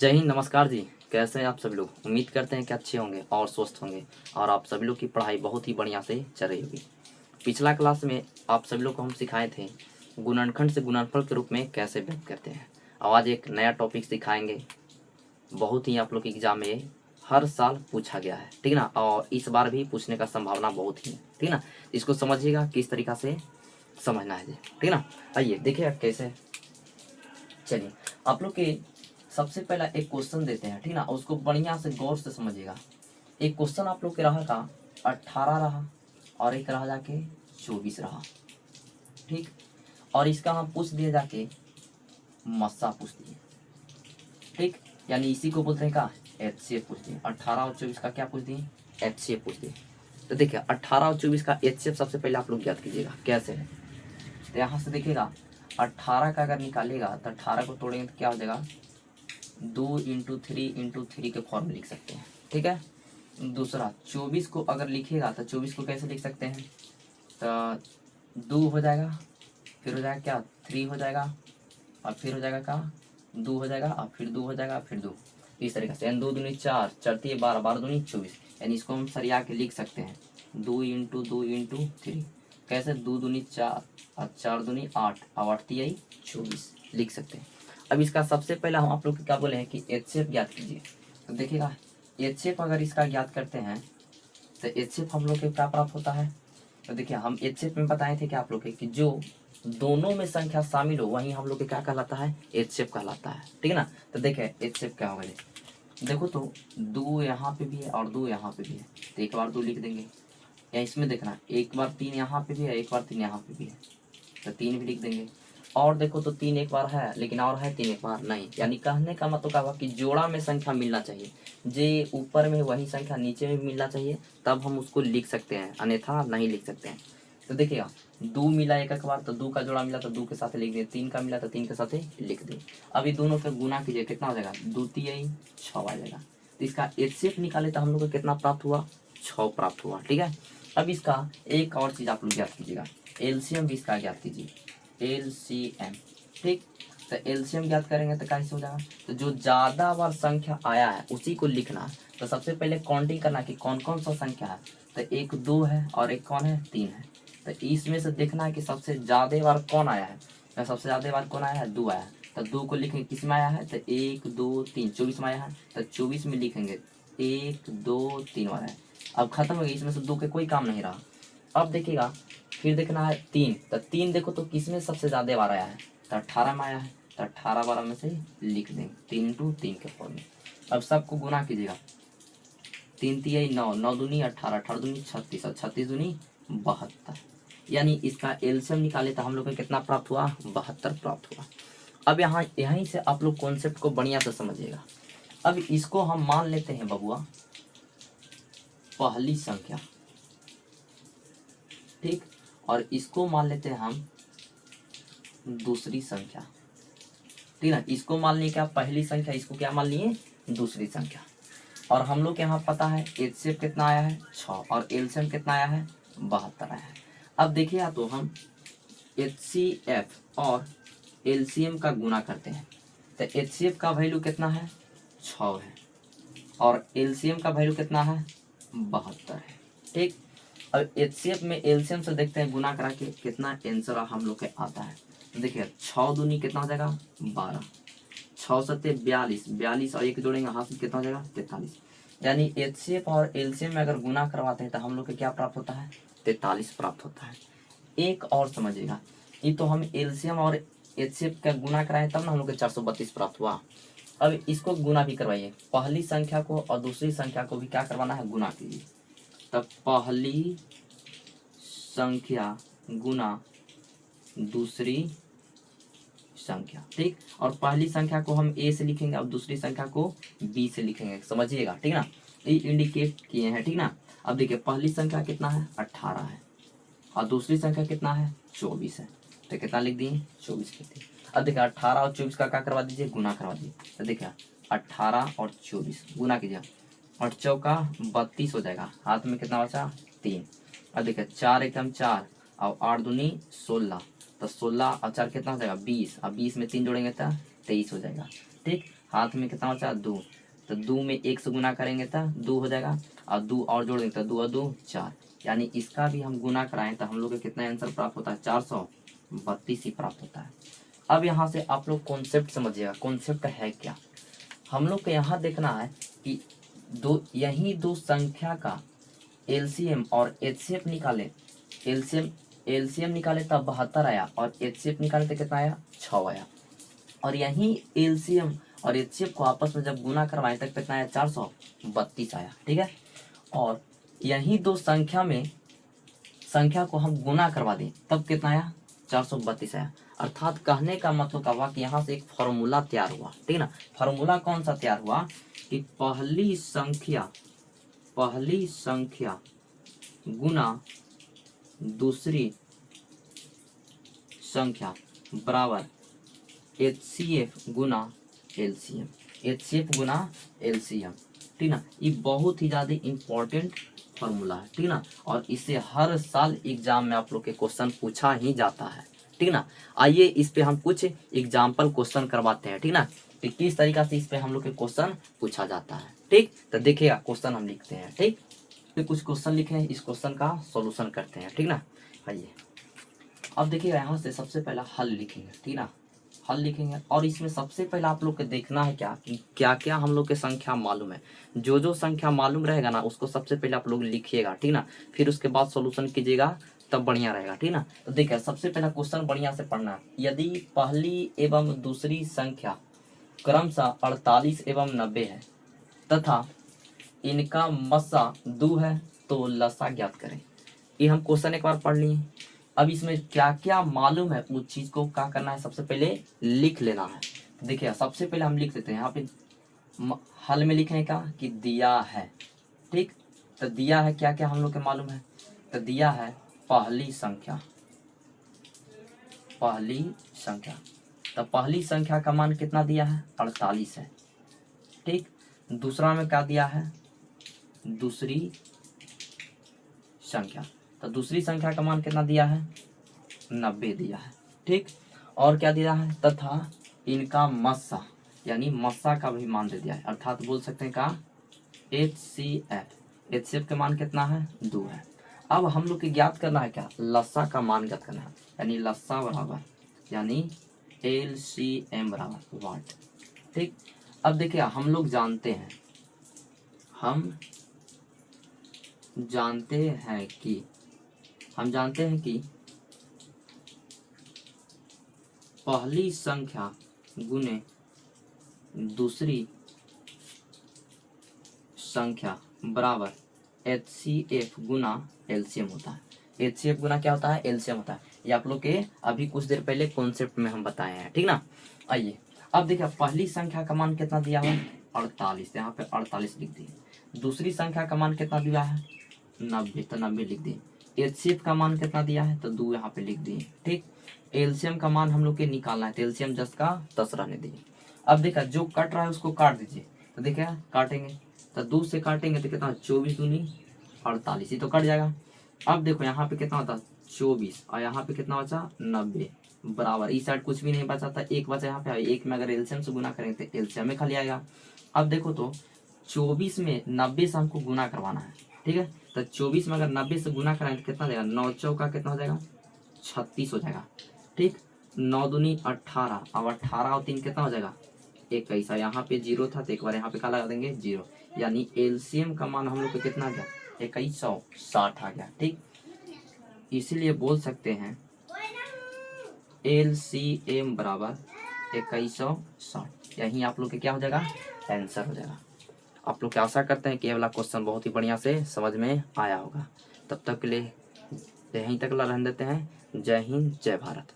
जय हिंद, नमस्कार जी। कैसे हैं आप सभी लोग? उम्मीद करते हैं कि अच्छे होंगे और स्वस्थ होंगे और आप सभी लोग की पढ़ाई बहुत ही बढ़िया से चल रही होगी। पिछला क्लास में आप सभी लोग को हम सिखाए थे गुणनखंड से गुणनफल के रूप में कैसे व्यक्त करते हैं। आज एक नया टॉपिक सिखाएंगे, बहुत ही आप लोग के एग्जाम में हर साल पूछा गया है, ठीक ना, और इस बार भी पूछने का संभावना बहुत ही है, ठीक ना। इसको समझिएगा किस तरीका से समझना है जी, ठीक ना। आइए देखिएगा कैसे। चलिए आप लोग के सबसे पहला एक क्वेश्चन देते हैं, ठीक ना, उसको बढ़िया से गौर से समझिएगा। एक क्वेश्चन आप लोग के रहा का 18 रहा और एक रहा जाके 24 रहा, ठीक। और इसका हम पूछ दिए जाके मस्सा पूछ दिए, ठीक। यानी इसी को बोलते हैं का HCF पूछ दिए। 18 और 24 का क्या पूछ दिए? HCF पूछ दिए। तो देखिए 18 और 24 का HCF सबसे पहले आप लोग याद कीजिएगा कैसे है। तो यहाँ से देखिएगा 18 का अगर निकालेगा तो 18 को तोड़ेंगे तो क्या हो जाएगा, 2 × 3 × 3 के फॉर्म में लिख सकते हैं, ठीक है। दूसरा 24 को अगर लिखिएगा तो 24 को कैसे लिख सकते हैं, तो 2 हो जाएगा, फिर हो जाएगा क्या 3 हो जाएगा, और फिर हो जाएगा का 2 हो जाएगा, और फिर 2 हो जाएगा, फिर 2। इस तरीके से यानी 2 दूनी 4, 4 × 12, 12 दूनी 24। यानी इसको हम सरिया के लिख सकते हैं 2 × 2 × 3। कैसे 2 दूनी 4 और 4 दूनी 8 और 8 3 24 लिख सकते हैं। अब इसका सबसे पहला हम आप लोग को क्या बोले हैं कि HCF ज्ञात कीजिए। तो देखिएगा HCF अगर इसका ज्ञात करते हैं तो HCF हम लोग को क्या प्राप्त होता है। तो देखिए हम HCF में बताए थे कि आप लोग के कि जो दोनों में संख्या शामिल हो वही हम लोग के क्या कहलाता है, HCF कहलाता है, ठीक है ना। तो देखे HCF क्या होगा, देखो तो 2 यहाँ पे भी है और 2 यहाँ पे भी है, तो एक बार 2 लिख देंगे। या इसमें देखना एक बार 3 यहाँ पे भी है, एक बार 3 यहाँ पे भी है, तो 3 भी लिख देंगे। और देखो तो 3 एक बार है लेकिन और है 3 एक बार नहीं। यानी कहने का मतलब क्या हुआ कि जोड़ा में संख्या मिलना चाहिए, जे ऊपर में वही संख्या नीचे में मिलना चाहिए, तब हम उसको लिख सकते हैं, अन्यथा नहीं लिख सकते हैं। तो देखिएगा 2 मिला एक एक बार तो 2 का जोड़ा मिला तो 2 के साथ लिख दिए, 3 का मिला तो 3 के साथ लिख दिए। अभी दोनों का गुना कीजिए, कितना हो जाएगा, 2 3 6 आ जाएगा। तो इसका HCF निकाले तो हम लोग को कितना प्राप्त हुआ, 6 प्राप्त हुआ, ठीक है। अब इसका एक और चीज़ आप लोग याद कीजिएगा, LCM भी इसका याद कीजिए, LCM, ठीक। तो LCM याद करेंगे तो कैसे हो जाएगा, तो जो ज़्यादा बार संख्या आया है उसी को लिखना। तो सबसे पहले काउंटिंग करना कि कौन कौन सा संख्या है, तो एक 2 है और एक कौन है 3 है। तो इसमें से देखना है कि सबसे ज़्यादा बार कौन आया है, तो सबसे ज़्यादा बार कौन आया है, 2 आया है। तो 2 को लिखेंगे किस में आया है, तो 1 2 3 24 में आया है, तो 24 में लिखेंगे 1 2 3 वाला है। अब खत्म हो गया, इसमें से 2 के कोई काम नहीं रहा। अब देखिएगा फिर देखना है 3, तो 3 देखो तो किस में सबसे ज़्यादा बार आया है, तो 18 में आया है, तो 18 बार में से लिख देंगे 3 × 3 के फॉर्म में। अब सबको गुना कीजिएगा, 3 3 9, 9 दूनी 18, 18 दूनी 36 और 36 दूनी 72। यानी इसका एलसीएम निकाले तो हम लोग को कितना प्राप्त हुआ, 72 प्राप्त हुआ। अब यहाँ यहीं से आप लोग कॉन्सेप्ट को बढ़िया से समझिएगा। अब इसको हम मान लेते हैं बबुआ पहली संख्या, ठीक, और इसको मान लेते हैं हम दूसरी संख्या, ठीक ना। इसको मान लिए क्या पहली संख्या, इसको क्या मान लिए दूसरी संख्या। और हम लोग के यहाँ पता है HCF कितना आया है 6 और LCM कितना आया है 72 आया है। अब देखिए तो हम HCF और LCM का गुना करते हैं, तो HCF का वैल्यू कितना है 6 है और LCM का वैल्यू कितना है 72 है, ठीक। अब HCF में LCM से देखते हैं गुना करा के कितना आंसर हम लोग के आता है। तो देखिए 6 दूनी कितना हो जाएगा 12, 6 सत्ते 42, 42 और 1 जोड़ेंगे हाथ से कितना हो जाएगा 43। यानी HCF और LCM में अगर गुना करवाते हैं तो हम लोग को क्या प्राप्त होता है 43 प्राप्त होता है। एक और समझिएगा, ये तो हम LCM और HCF का गुना कराए तब ना हम लोग को 432 प्राप्त हुआ। अब इसको गुना भी करवाइए, पहली संख्या को और दूसरी संख्या को भी क्या करवाना है, गुना कीजिए। तब पहली संख्या गुना दूसरी संख्या, ठीक। और पहली संख्या को हम A से लिखेंगे और दूसरी संख्या को B से लिखेंगे, समझिएगा, ठीक ना। ये इंडिकेट किए हैं, ठीक ना। अब देखिए पहली संख्या कितना है 18 है और दूसरी संख्या कितना है 24 है, तो कितना लिख दिए 24 लिख दिए। अब देखिए 18 और 24 का क्या करवा दीजिए, गुना करवा दीजिए। तो देखिए 18 और 24 गुना कीजिए, 8 चौका 32 हो जाएगा, हाथ में कितना बचा 3। अब देखिए 4 एकम 4 और 8 दूनी 16, तो 16 और 4 कितना हो जाएगा 20, और 20 में 3 जोड़ेंगे तो 23 हो जाएगा, ठीक। हाथ में कितना बचा 2, तो 2 में 1 से गुना करेंगे तो 2 हो जाएगा, और 2 और जोड़ देंगे तो 2 और 2 4, यानी इसका भी हम गुना कराएं तो हम लोग को कितना आंसर प्राप्त होता है 432 ही प्राप्त होता है। अब यहाँ से आप लोग कॉन्सेप्ट समझिएगा, कॉन्सेप्ट है क्या। हम लोग को यहाँ देखना है कि यही दो संख्या का एलसीएम और एचसीएफ निकाले, एलसीएम निकाले तब 72 आया, और एचसीएफ निकाले तो कितना आया 6 आया, और यही एलसीएम और एचसीएफ को आपस में जब गुना करवाए तब कितना आया 432 आया। ठीक है, और यही दो संख्या को हम गुना करवा दें तब कितना आया 432 आया। अर्थात कहने का मतलब का हुआ कि यहाँ से एक फॉर्मूला तैयार हुआ। ठीक है ना, फॉर्मूला कौन सा तैयार हुआ कि पहली संख्या गुना दूसरी संख्या बराबर एचसीएफ गुना एलसीएम, एचसीएफ गुना एलसीएम। ठीक ना, ये बहुत ही ज़्यादा इम्पोर्टेंट फॉर्मूला है। ठीक ना, और इससे हर साल एग्जाम में आप लोग के क्वेश्चन पूछा ही जाता है। ठीक ना, आइए इस पे हम कुछ एग्जाम्पल क्वेश्चन करवाते हैं। ठीक ना, कि किस तरीका से इस पे हम लोग के क्वेश्चन पूछा जाता है। ठीक, तो देखिएगा क्वेश्चन हम लिखते हैं। ठीक, तो कुछ क्वेश्चन लिखे हैं, इस क्वेश्चन का सॉल्यूशन करते हैं। ठीक ना, आइए अब देखिएगा यहाँ से सबसे पहला हल लिखेंगे। ठीक ना, हल लिखेंगे, और इसमें सबसे पहले आप लोग को देखना है क्या कि क्या क्या हम लोग के संख्या मालूम है। जो जो संख्या मालूम रहेगा ना उसको सबसे पहले आप लोग लिखिएगा। ठीक ना, फिर उसके बाद सॉल्यूशन कीजिएगा तब बढ़िया रहेगा। ठीक ना, तो देखिए सबसे पहला क्वेश्चन बढ़िया से पढ़ना है। यदि पहली एवं दूसरी संख्या क्रमशः 48 एवं 90 है तथा इनका मस्सा 2 है तो लसा ज्ञात करें। ये हम क्वेश्चन एक बार पढ़ लिए। अब इसमें क्या क्या मालूम है उस चीज को क्या करना है, सबसे पहले लिख लेना है। देखिए सबसे पहले हम लिख देते हैं यहाँ पे हल में लिखने का कि दिया है। ठीक, तो दिया है क्या क्या हम लोग के मालूम है, तो दिया है पहली संख्या, तो पहली संख्या का मान कितना दिया है 48 है। ठीक, दूसरा में क्या दिया है दूसरी संख्या, तो दूसरी संख्या का मान कितना दिया है 90 दिया है। ठीक, और क्या दिया है तथा इनका मस्सा, यानी मस्सा का भी मान दे दिया है, अर्थात बोल सकते हैं का एचसीएफ का मान कितना है 2 है। अब हम लोग को ज्ञात करना है क्या लस्सा का मान ज्ञात करना है, यानी लस्सा बराबर यानी एलसीएम बराबर वाट। ठीक, अब देखिए हम लोग जानते हैं कि पहली संख्या गुने दूसरी संख्या बराबर एचसीएफ गुना एलसीएम होता है। एचसीएफ गुना क्या होता है एलसीएम होता है। ये आप लोग के अभी कुछ देर पहले कॉन्सेप्ट में हम बताए हैं। ठीक ना, आइए अब देखिए पहली संख्या का मान कितना दिया हुआ 48, यहाँ पे 48 लिख दिए। दूसरी संख्या का मान कितना दिया है 90, तो 90 लिख दिए। एचसीएफ का मान कितना दिया है तो 2 यहाँ पे लिख दिए। ठीक, एलसीएम का मान हम लोग के निकालना है, तो एलसीएम 10 का 10 रहने दिए। अब देखा जो कट रहा है उसको काट दीजिए, तो देखिए काटेंगे तो 2 से काटेंगे तो कितना 24 दूनी 48, ये तो कट जाएगा। अब देखो यहाँ पे कितना होता 24 और यहाँ पे कितना बचा 90 बराबर, इस साइड कुछ भी नहीं बचा था, एक बचा यहाँ पे। एक में अगर एलसीएम से गुना करेंगे तो एलसीएम में खाली आएगा। अब देखो तो 24 में 90 से हमको गुना करवाना है। ठीक है, तो 24 में अगर 90 से गुना कराएंगे तो कितना जाएगा 9 चौका कितना हो जाएगा 36 हो जाएगा। ठीक, 9 दूनी 18, अब 18 और 3 कितना हो जाएगा 21। यहाँ पे 0 था तो एक बार यहाँ पे क्या लगा देंगे 0, यानी एलसीएम का मान हम लोग को कितना आ गया 2160 आ गया। ठीक, इसीलिए बोल सकते हैं एलसीएम बराबर 2160, यही आप लोग के क्या हो जाएगा आंसर हो जाएगा। आप लोग आशा करते हैं कि ये वाला क्वेश्चन बहुत ही बढ़िया से समझ में आया होगा। तब तक के लिए यहीं तक रहने देते हैं। जय हिंद, जय भारत।